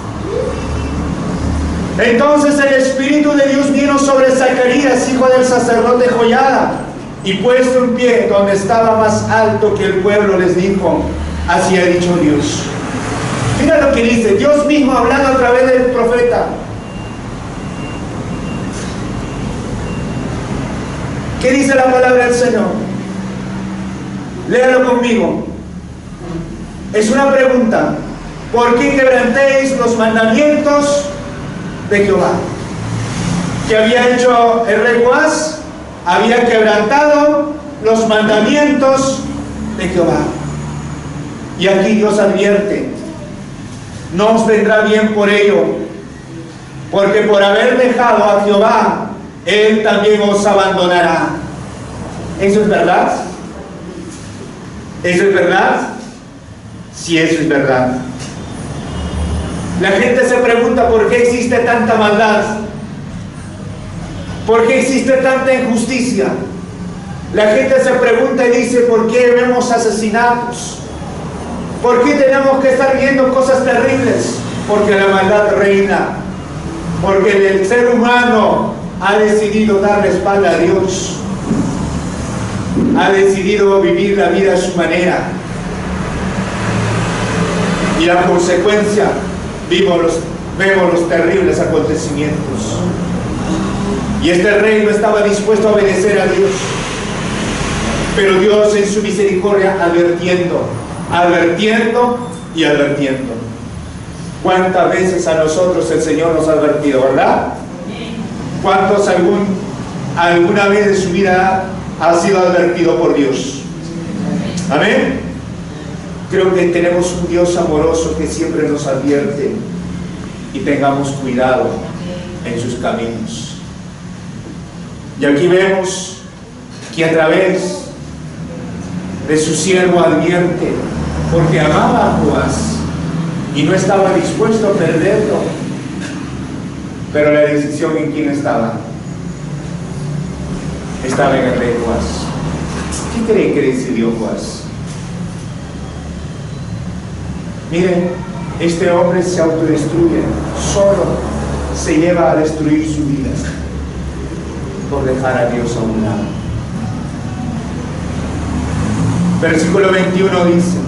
Speaker 1: Entonces el Espíritu de Dios vino sobre Zacarías, hijo del sacerdote Joiada, y puesto en pie donde estaba más alto que el pueblo, les dijo: así ha dicho Dios. Mira lo que dice Dios mismo hablando a través del profeta. ¿Qué dice la palabra del Señor? Léalo conmigo. Es una pregunta: ¿por qué quebrantéis los mandamientos de Jehová? ¿Qué había hecho el rey Joás? Había quebrantado los mandamientos de Jehová. Y aquí Dios advierte: no os vendrá bien por ello, porque por haber dejado a Jehová, Él también os abandonará. ¿Eso es verdad? ¿Eso es verdad? Sí, eso es verdad. La gente se pregunta: ¿por qué existe tanta maldad? ¿Por qué existe tanta injusticia? La gente se pregunta y dice: ¿por qué vemos asesinatos? ¿Por qué tenemos que estar viendo cosas terribles? Porque la maldad reina. Porque el ser humano ha decidido dar la espalda a Dios. Ha decidido vivir la vida a su manera. Y la consecuencia, vemos los terribles acontecimientos. Y este rey no estaba dispuesto a obedecer a Dios. Pero Dios en su misericordia advirtiendo y advirtiendo. ¿Cuántas veces a nosotros el Señor nos ha advertido, verdad? ¿Cuántos alguna vez de su vida ha sido advertido por Dios? Amén. Creo que tenemos un Dios amoroso que siempre nos advierte, y tengamos cuidado en sus caminos. Y aquí vemos que a través de su siervo advierte, porque amaba a Joás y no estaba dispuesto a perderlo. Pero la decisión en quién estaba. Estaba en el rey Joás. ¿Qué cree que decidió Joás? Miren, este hombre se autodestruye, solo se lleva a destruir su vida por dejar a Dios a un lado. Versículo 21 dice,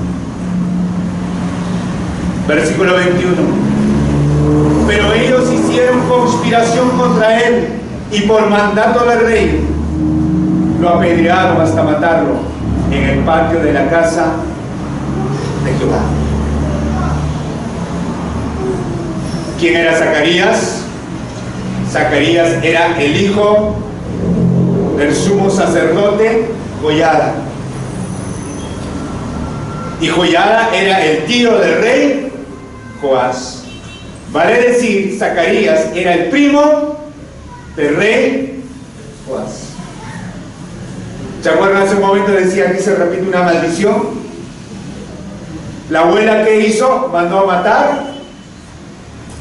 Speaker 1: versículo 21, pero ellos hicieron conspiración contra él y por mandato del rey lo apedrearon hasta matarlo en el patio de la casa de Jehová. ¿Quién era Zacarías? Zacarías era el hijo del sumo sacerdote Joiada. Y Joiada era el tío del rey Joás. Vale decir, Zacarías era el primo del rey Joás. ¿Se acuerdan? Hace un momento decía que se repite una maldición. La abuela, que hizo, mandó a matar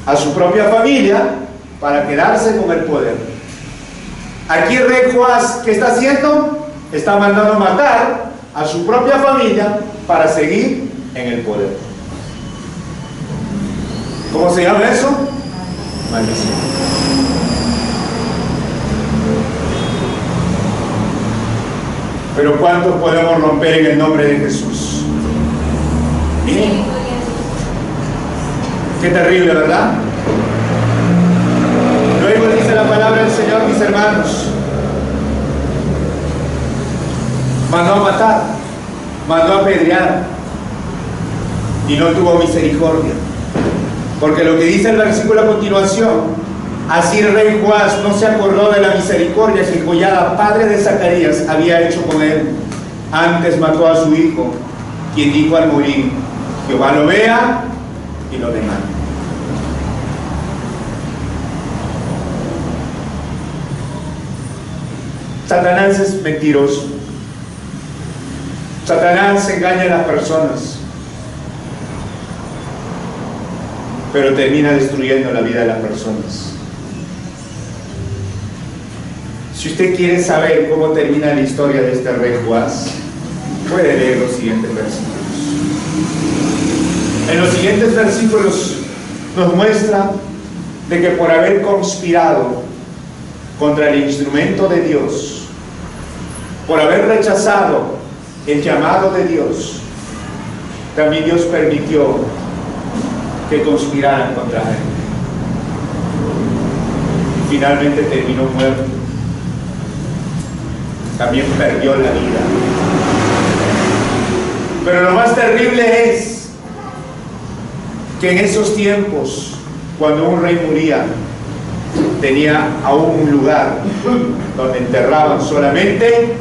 Speaker 1: a su propia familia para quedarse con el poder. Aquí el rey Joás, ¿qué está haciendo? Está mandando a matar a su propia familia para seguir en el poder. ¿Cómo se llama eso? Maldición. Pero ¿cuántos podemos romper en el nombre de Jesús? Bien. Qué terrible, ¿verdad? Luego dice la palabra del Señor, mis hermanos, mandó a matar, mandó a apedrear y no tuvo misericordia. Porque lo que dice el versículo a continuación, así el rey Joás no se acordó de la misericordia que Joiada, padre de Zacarías, había hecho con él. Antes mató a su hijo, quien dijo al morir, Jehová lo vea y lo demanda. Satanás es mentiroso. Satanás engaña a las personas, pero termina destruyendo la vida de las personas. Si usted quiere saber cómo termina la historia de este rey Joás, puede leer los siguientes versículos. En los siguientes versículos nos muestra de que por haber conspirado contra el instrumento de Dios, por haber rechazado el llamado de Dios, también Dios permitió que conspiraran contra él. Finalmente terminó muerto. También perdió la vida. Pero lo más terrible es que en esos tiempos, cuando un rey moría, tenía aún un lugar donde enterraban solamente,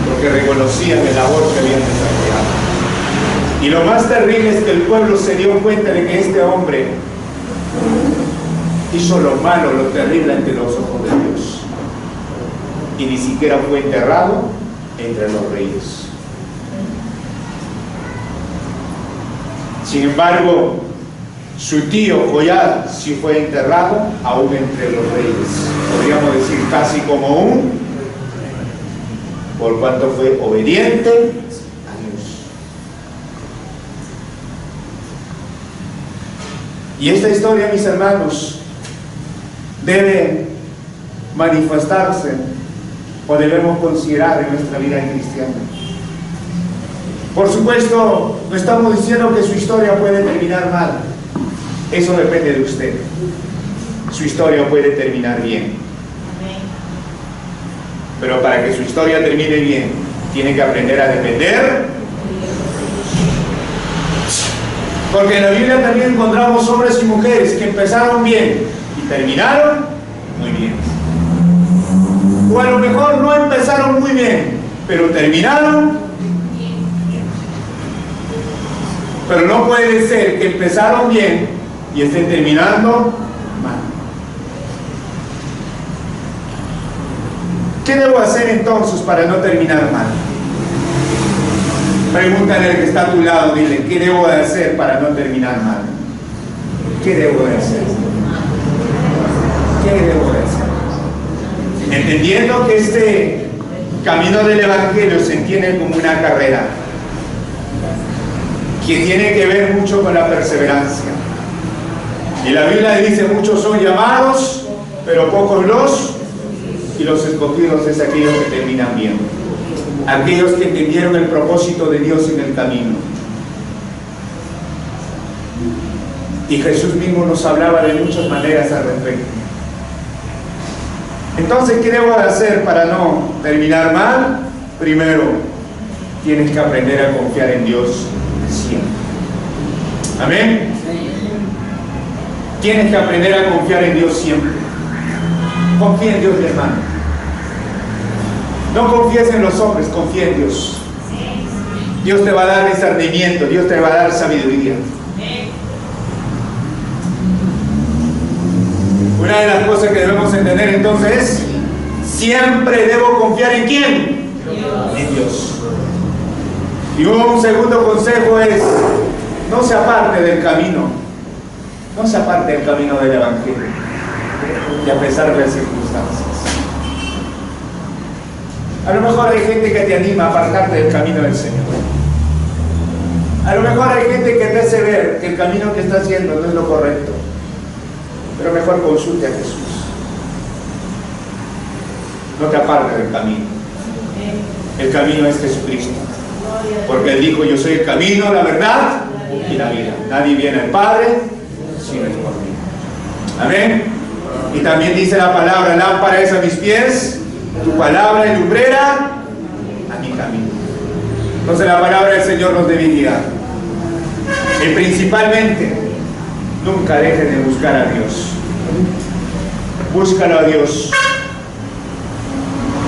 Speaker 1: porque reconocían el labor que habían desarrollado. Y lo más terrible es que el pueblo se dio cuenta de que este hombre hizo lo malo, lo terrible ante los ojos de Dios, y ni siquiera fue enterrado entre los reyes. Sin embargo, su tío Joiada sí fue enterrado aún entre los reyes, podríamos decir casi como un, por cuanto fue obediente a Dios. Y esta historia, mis hermanos, debe manifestarse o debemos considerar en nuestra vida cristiana. Por supuesto, no estamos diciendo que su historia puede terminar mal. Eso depende de usted. Su historia puede terminar bien. Pero para que su historia termine bien, tiene que aprender a depender. Porque en la Biblia también encontramos hombres y mujeres que empezaron bien y terminaron muy bien. O a lo mejor no empezaron muy bien, pero terminaron bien. Pero no puede ser que empezaron bien y estén terminando mal. ¿Qué debo hacer entonces para no terminar mal? Pregúntale al que está a tu lado, dile, ¿qué debo de hacer para no terminar mal? ¿Qué debo de hacer? ¿Qué debo de hacer? Entendiendo que este camino del Evangelio se entiende como una carrera que tiene que ver mucho con la perseverancia. Y la Biblia dice, muchos son llamados, pero pocos y los escogidos es aquellos que terminan bien. Aquellos que entendieron el propósito de Dios en el camino. Y Jesús mismo nos hablaba de muchas maneras al respecto. Entonces, ¿qué debo de hacer para no terminar mal? Primero, tienes que aprender a confiar en Dios siempre. Amén. Tienes que aprender a confiar en Dios siempre. Confía en Dios, mi hermano. No confíes en los hombres, confía en Dios. Dios te va a dar discernimiento, Dios te va a dar sabiduría. Una de las cosas que debemos entender entonces es, siempre debo confiar en ¿quién? En Dios. Y un segundo consejo es, no se aparte del camino, no se aparte del camino del Evangelio, y a pesar de las circunstancias. A lo mejor hay gente que te anima a apartarte del camino del Señor. A lo mejor hay gente que te hace ver que el camino que está haciendo no es lo correcto. Pero mejor consulte a Jesús. No te apartes del camino. El camino es Jesucristo. Porque Él dijo, yo soy el camino, la verdad y la vida. Nadie viene al Padre si no es por mí. Amén. Y también dice la palabra, lámpara es a mis pies, tu palabra y lumbrera a mi camino. Entonces la palabra del Señor nos debe guiar. Y principalmente, nunca dejes de buscar a Dios. Búscalo a Dios.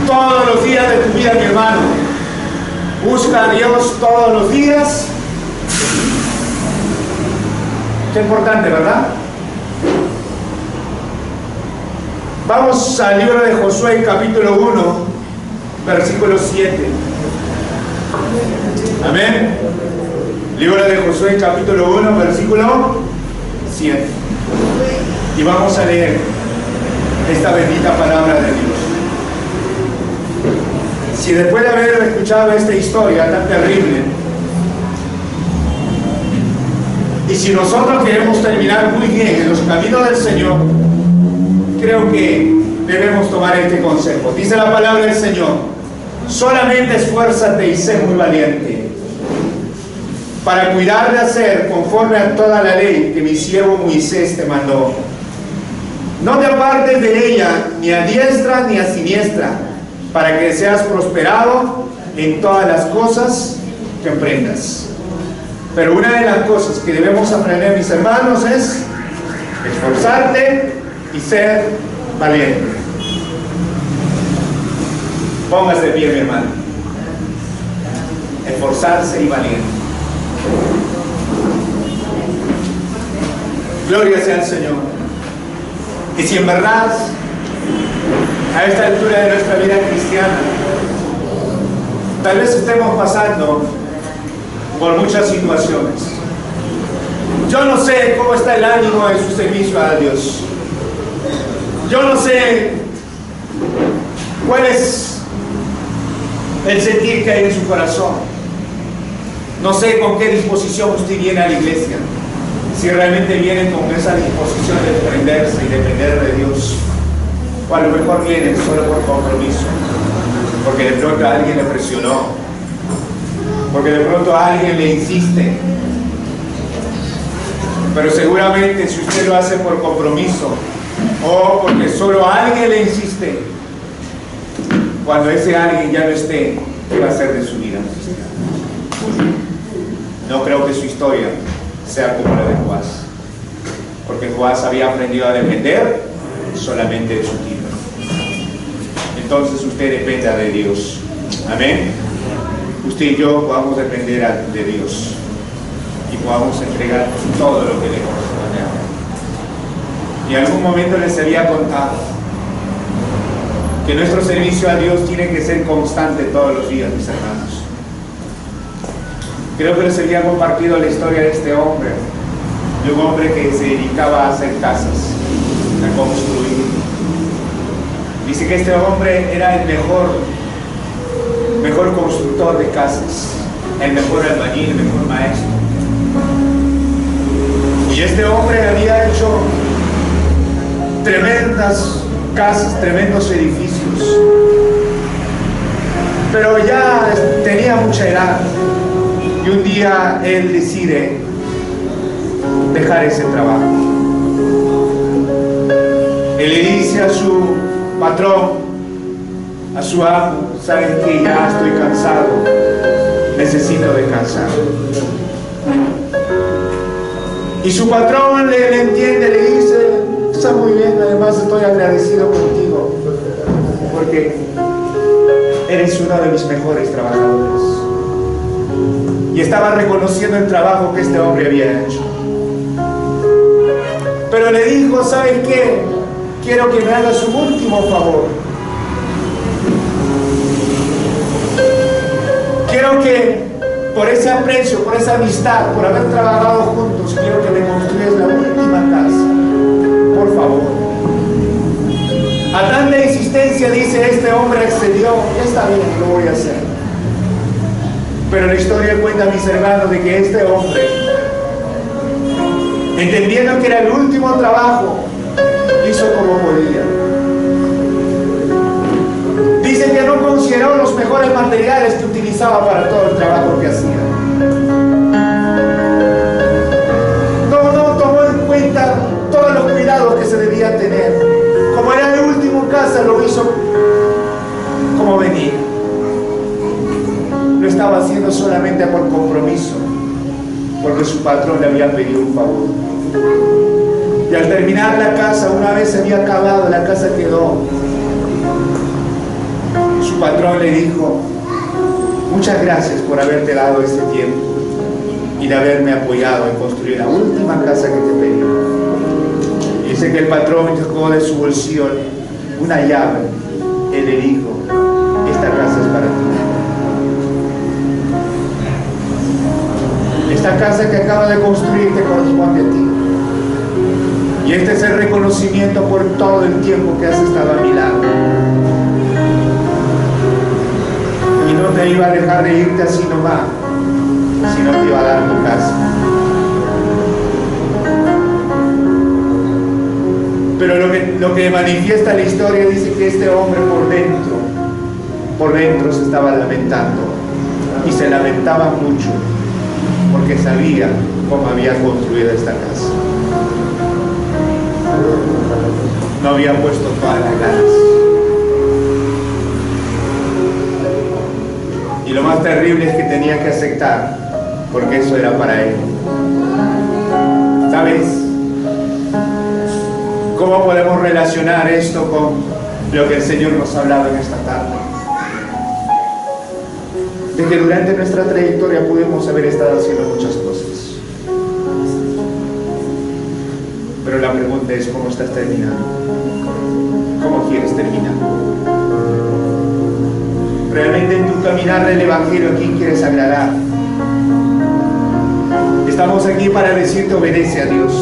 Speaker 1: Todos los días de tu vida, mi hermano. Busca a Dios todos los días. Qué importante, ¿verdad? Vamos al libro de Josué, capítulo 1, versículo 7. Amén. Libro de Josué, capítulo 1, versículo 7. Y vamos a leer esta bendita palabra de Dios. Si después de haber escuchado esta historia tan terrible, y si nosotros queremos terminar muy bien en los caminos del Señor, creo que debemos tomar este consejo. Dice la palabra del Señor, solamente esfuérzate y sé muy valiente, para cuidar de hacer conforme a toda la ley que mi siervo Moisés te mandó. No te apartes de ella, ni a diestra ni a siniestra, para que seas prosperado en todas las cosas que emprendas. Pero una de las cosas que debemos aprender, mis hermanos, es esforzarte y ser valiente. Póngase de pie, mi hermano. Esforzarse y valiente. Gloria sea al Señor. Y si en verdad a esta altura de nuestra vida cristiana tal vez estemos pasando por muchas situaciones, yo no sé cómo está el ánimo de su servicio a Dios, yo no sé cuál es el sentir que hay en su corazón, no sé con qué disposición usted viene a la iglesia, si realmente viene con esa disposición de desprenderse y depender de Dios, o a lo mejor viene solo por compromiso, porque de pronto a alguien le presionó, porque de pronto a alguien le insiste. Pero seguramente si usted lo hace por compromiso o porque solo a alguien le insiste, cuando ese alguien ya no esté, ¿qué va a hacer de su vida? No creo que su historia sea como la de Joás, porque Joás había aprendido a depender solamente de su título. Entonces usted dependa de Dios. Amén. Usted y yo podamos depender de Dios y podamos entregar todo lo que le corresponde a Él. Y en algún momento les había contado que nuestro servicio a Dios tiene que ser constante todos los días, mis hermanos. Creo que les había compartido la historia de este hombre, de un hombre que se dedicaba a hacer casas, a construir. Dice que este hombre era el mejor constructor de casas, el mejor albañil, el mejor maestro. Y este hombre había hecho tremendas casas, tremendos edificios, pero ya tenía mucha edad y un día él decide dejar ese trabajo. Él le dice a su patrón, a su amo: ¿saben qué? Ya estoy cansado, necesito descansar. Y su patrón le entiende, le dice: está muy bien, además estoy agradecido contigo porque eres uno de mis mejores trabajadores. Y estaba reconociendo el trabajo que este hombre había hecho. Pero le dijo: ¿saben qué? Quiero que me hagas un último favor. Quiero que por ese aprecio, por esa amistad, por haber trabajado juntos, quiero que me construyas la última casa. Por favor. A tanta insistencia, dice, este hombre accedió. Está bien, lo voy a hacer. Pero la historia cuenta, mis hermanos, de que este hombre, entendiendo que era el último trabajo, hizo como podía. Dice que no consideró los mejores materiales que utilizaba para todo el trabajo que hacía. No tomó en cuenta todos los cuidados que se debía tener. Como era el último casa, lo hizo como venía. Lo estaba haciendo solamente por compromiso, porque su patrón le había pedido un favor. Y al terminar la casa, una vez se había acabado, la casa quedó. Su patrón le dijo: muchas gracias por haberte dado este tiempo y de haberme apoyado en construir la última casa que te pedí. Y dice que el patrón sacó de su bolsillo una llave y le dijo: esta casa es para ti. Esta casa que acaba de construir te corresponde a ti. Y este es el reconocimiento por todo el tiempo que has estado a mi lado. Y no te iba a dejar de irte así nomás, sino te iba a dar tu casa. Pero lo que manifiesta la historia dice que este hombre por dentro se estaba lamentando. Y se lamentaba mucho, porque sabía cómo había construido esta casa. No había puesto todas las ganas. Y lo más terrible es que tenía que aceptar, porque eso era para él. ¿Sabes cómo podemos relacionar esto con lo que el Señor nos ha hablado en esta tarde? De que durante nuestra trayectoria pudimos haber estado haciendo muchas cosas. Pero la pregunta es: ¿cómo estás terminando? ¿Cómo quieres terminar? Realmente en tu caminar del Evangelio, ¿a quién quieres agradar? Estamos aquí para decirte: obedece a Dios.